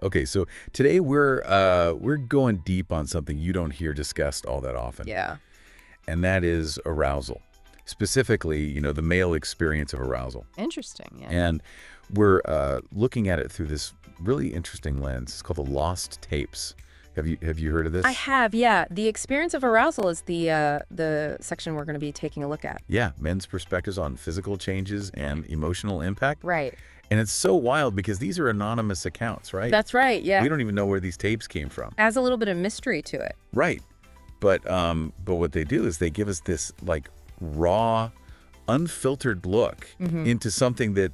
Okay, so today we're going deep on something you don't hear discussed all that often, Yeah. and that is arousal. Specifically, the male experience of arousal. Interesting. Yeah. And we're looking at it through this really interesting lens. It's called the lost tapes. Have you heard of I this? have, yeah. The experience of arousal is the section we're going to be taking a look at. Yeah, men's perspectives on physical changes and emotional impact. Right. And it's so wild because these are anonymous accounts, right? That's right. Yeah. We don't even know where these tapes came from. Adds a little bit of mystery to it. Right. But what they do is they give us this like raw, unfiltered look into something that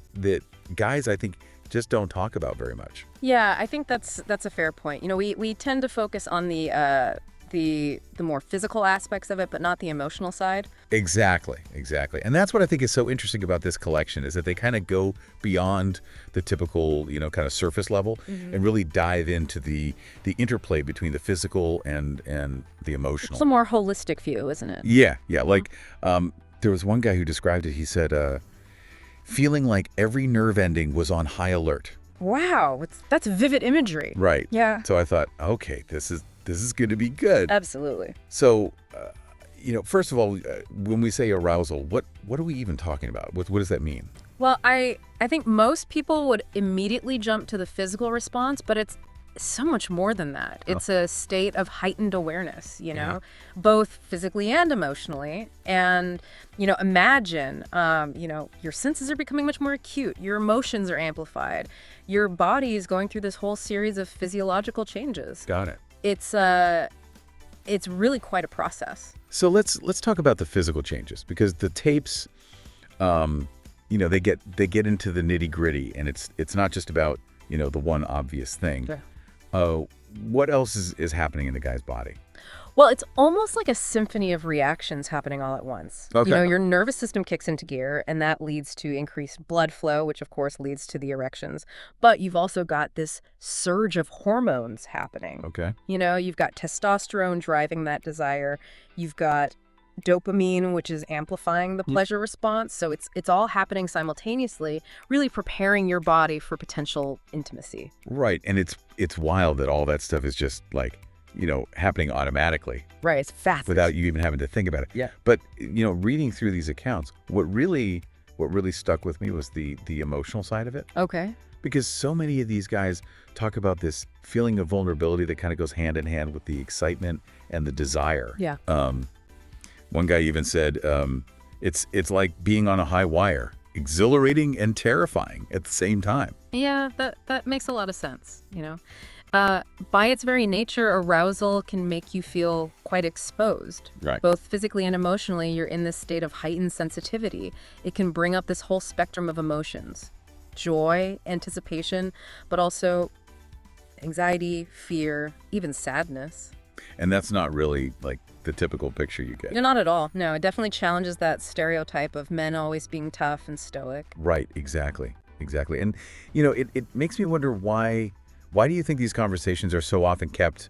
guys I think just don't talk about very much. Yeah, I think that's a fair point. We tend to focus on the more physical aspects of it, but not the emotional side. Exactly. And that's what I think is so interesting about this collection is that they kind of go beyond the typical, kind of surface level and really dive into the interplay between the physical and the emotional. It's a more holistic view, isn't it? Yeah. Like there was one guy who described it. He said, feeling like every nerve ending was on high alert. Wow, that's vivid imagery. Right. Yeah. So I thought, okay, this is going to be good. Absolutely. So, first of all, when we say arousal, what are we even talking about? What does that mean? Well, I think most people would immediately jump to the physical response, but it's so much more than that. It's a state of heightened awareness, both physically and emotionally. And, imagine, your senses are becoming much more acute. Your emotions are amplified. Your body is going through this whole series of physiological changes. Got it. It's really quite a process. So let's talk about the physical changes because the tapes, they get into the nitty gritty, and it's not just about the one obvious thing. Sure. What else is happening in the guy's body? Well, it's almost like a symphony of reactions happening all at once. Okay. Your nervous system kicks into gear, and that leads to increased blood flow, which of course leads to the erections. But you've also got this surge of hormones happening. Okay. You've got testosterone driving that desire. You've got dopamine, which is amplifying the pleasure response. So it's all happening simultaneously, really preparing your body for potential intimacy. Right, and it's wild that all that stuff is just like happening automatically. Right, it's fast. Without you even having to think about it. Yeah. But, reading through these accounts, what really stuck with me was the emotional side of it. Okay. Because so many of these guys talk about this feeling of vulnerability that kind of goes hand in hand with the excitement and the desire. Yeah. One guy even said, it's like being on a high wire, exhilarating and terrifying at the same time. Yeah, that makes a lot of sense, By its very nature, arousal can make you feel quite exposed. Right. Both physically and emotionally, you're in this state of heightened sensitivity. It can bring up this whole spectrum of emotions. Joy, anticipation, but also anxiety, fear, even sadness. And that's not really like the typical picture you get. No, not at all. No, it definitely challenges that stereotype of men always being tough and stoic. Right, exactly. And, it makes me wonder why do you think these conversations are so often kept,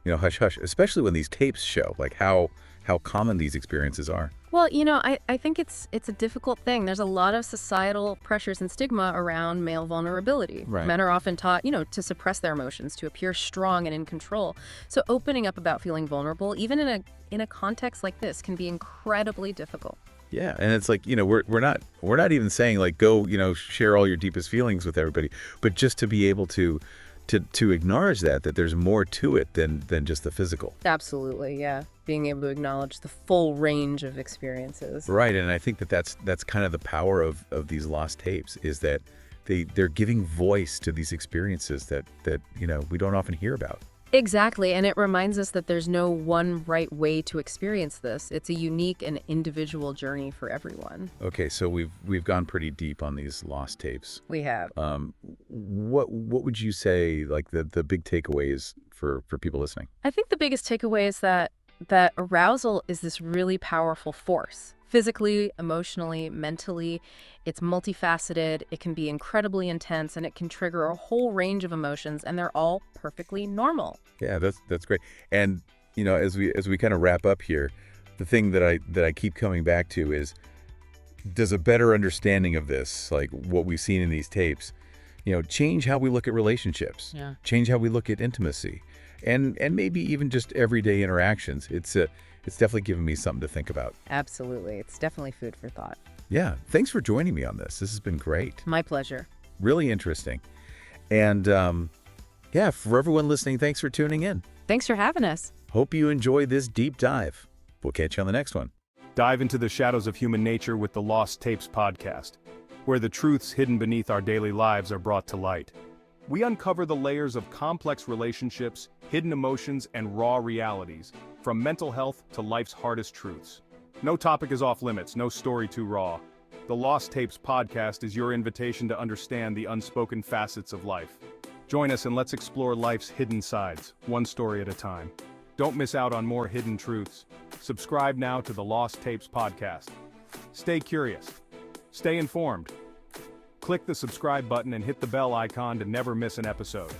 hush-hush, especially when these tapes show, like how common these experiences are? Well, I think it's a difficult thing. There's a lot of societal pressures and stigma around male vulnerability. Right. Men are often taught, to suppress their emotions, to appear strong and in control. So opening up about feeling vulnerable, even in a context like this, can be incredibly difficult. Yeah, and it's like, we're not even saying like go, share all your deepest feelings with everybody, but just to be able to acknowledge that there's more to it than just the physical. Absolutely, yeah. Being able to acknowledge the full range of experiences. Right, and I think that's kind of the power of these lost tapes is that they're giving voice to these experiences that we don't often hear about. Exactly, and it reminds us that there's no one right way to experience this. It's a unique and individual journey for everyone. Okay, so we've gone pretty deep on these lost tapes. We have. What would you say like the big takeaways for people listening? I think the biggest takeaway is that arousal is this really powerful force. Physically, emotionally, mentally, it's multifaceted, it can be incredibly intense, and it can trigger a whole range of emotions, and they're all perfectly normal. Yeah, that's great. And as we kind of wrap up here, the thing that I keep coming back to is, does a better understanding of this, like what we've seen in these tapes, change how we look at relationships, Yeah. change how we look at intimacy, and maybe even just everyday interactions. It's definitely given me something to think about. Absolutely. It's definitely food for thought. Yeah, thanks for joining me on this. This has been great. My pleasure. Really interesting. And yeah, for everyone listening, thanks for tuning in. Thanks for having us. Hope you enjoy this deep dive. We'll catch you on the next one. Dive into the shadows of human nature with the Lost Tapes podcast, where the truths hidden beneath our daily lives are brought to light. We uncover the layers of complex relationships, hidden emotions, and raw realities, from mental health to life's hardest truths. No topic is off limits, no story too raw. The Lost Tapes podcast is your invitation to understand the unspoken facets of life. Join us and let's explore life's hidden sides, one story at a time. Don't miss out on more hidden truths. Subscribe now to the Lost Tapes podcast. Stay curious. Stay informed. Click the subscribe button and hit the bell icon to never miss an episode.